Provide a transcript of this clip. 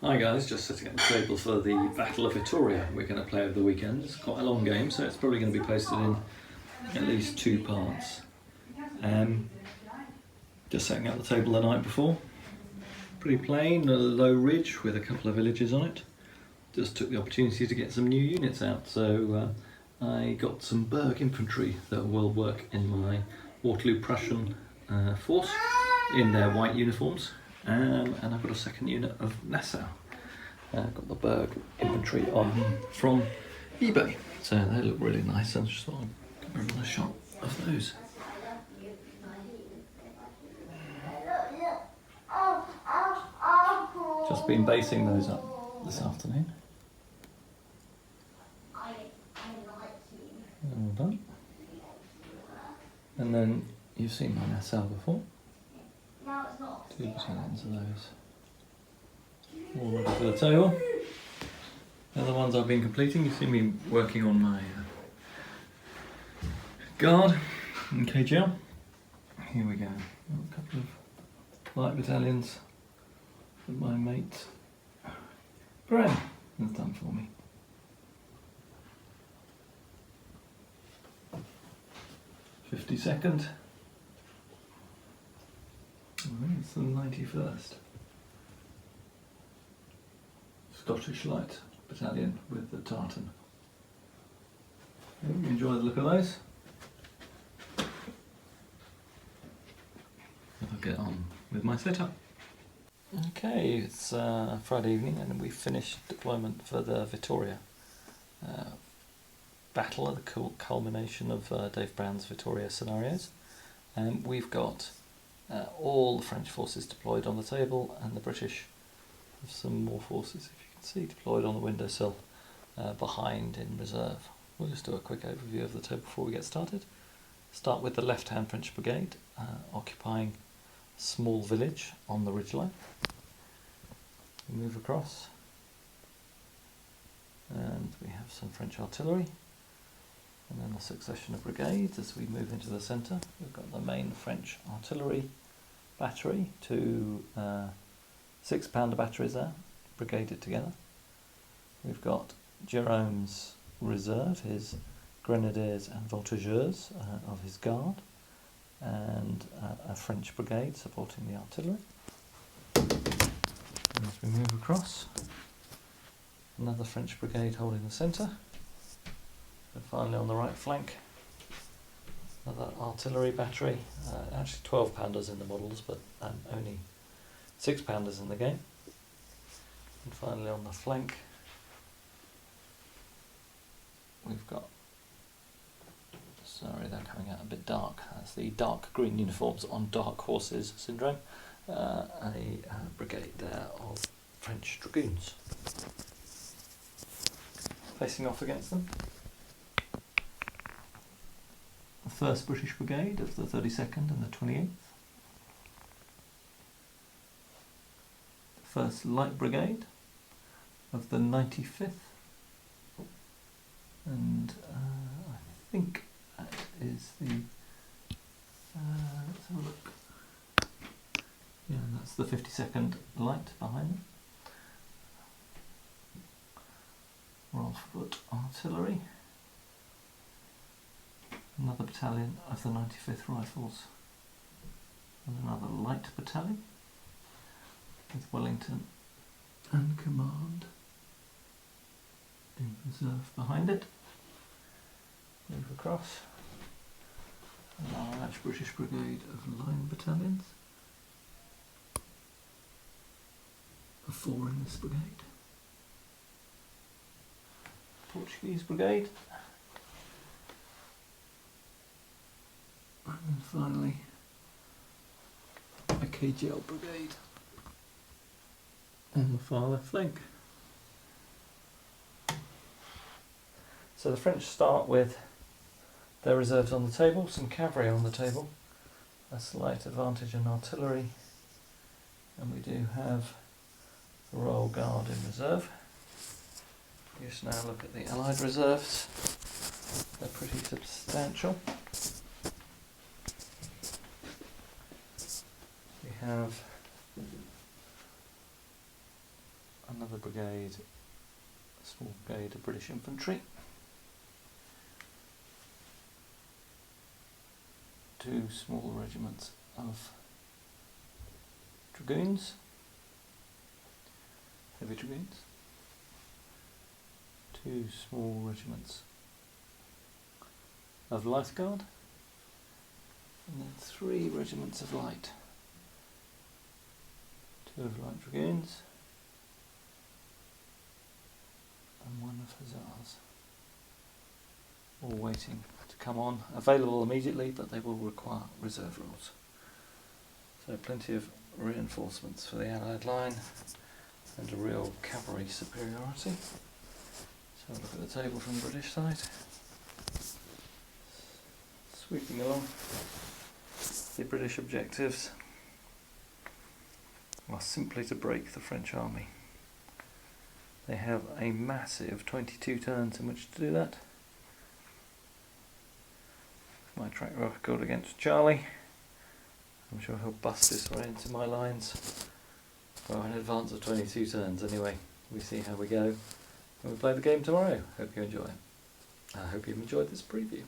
Hi guys, just setting up the table for the Battle of Vitoria we're going to play over the weekend. It's quite a long game, so it's probably going to be posted in at least 2 parts. Just setting up the table the night before. Pretty plain, a low ridge with a couple of villages on it. Just took the opportunity to get some new units out, so I got some Berg infantry that will work in my Waterloo Prussian force in their white uniforms. And I've got a second unit of Nassau. I've got the Berg infantry on from eBay, so they look really nice. I just thought I'd give everyone a shot of those. Just been basing those up this afternoon. All done. And then you've seen my Nassau before. 2 battalions of those. All ready for the table. The other ones I've been completing, you've seen me working on my guard and KGL. Here we go. A couple of light battalions that my mate Graham has done for me. '52nd. It's the 91st. Scottish Light Battalion with the tartan. Enjoy the look of those. I'll get on with my setup. Okay, it's Friday evening and we've finished deployment for the Vitoria battle, at the culmination of Dave Brown's Vitoria scenarios. We've got all the French forces deployed on the table, and the British have some more forces, if you can see, deployed on the windowsill behind in reserve. We'll just do a quick overview of the table before we get started. Start with the left-hand French brigade occupying a small village on the ridgeline. We move across and we have some French artillery, and then a succession of brigades as we move into the centre. We've got the main French artillery battery, 2 6-pounder batteries there, brigaded together. We've got Jerome's reserve, his grenadiers and voltigeurs of his guard, and a French brigade supporting the artillery. And as we move across, another French brigade holding the centre. And finally on the right flank, another artillery battery, actually 12-pounders in the models, but only 6-pounders in the game. And finally on the flank, we've got, sorry they're coming out a bit dark, that's the dark green uniforms on dark horses syndrome, a brigade there of French dragoons. Facing off against them, the 1st British Brigade of the 32nd and the 28th, the 1st Light Brigade of the 95th, and I think that is the, let's have a look, yeah, that's the 52nd Light behind them. Royal Foot Artillery, another battalion of the 95th Rifles, and another light battalion with Wellington and Command in reserve behind it. Move across, a large British brigade of line battalions, of 4 in this brigade. Portuguese brigade, and finally a KGL brigade on the far left flank. So the French start with their reserves on the table, some cavalry on the table, a slight advantage in artillery, and we do have the Royal Guard in reserve. Just now look at the Allied reserves. They're pretty substantial. We have another brigade, a small brigade of British infantry, 2 small regiments of dragoons, heavy dragoons, 2 small regiments of light guard, and then 3 regiments of light, 2 of light dragoons, and 1 of hussars, all waiting to come on, available immediately, but they will require reserve rules. So plenty of reinforcements for the Allied line and a real cavalry superiority. So look at the table from the British side. Sweeping along, the British objectives are simply to break the French army. They have a massive 22 turns in which to do that. My track record against Charlie, I'm sure he'll bust his way into my lines. Well, in advance of 22 turns anyway. We see how we go when we play the game tomorrow. Hope you enjoy it. I hope you've enjoyed this preview.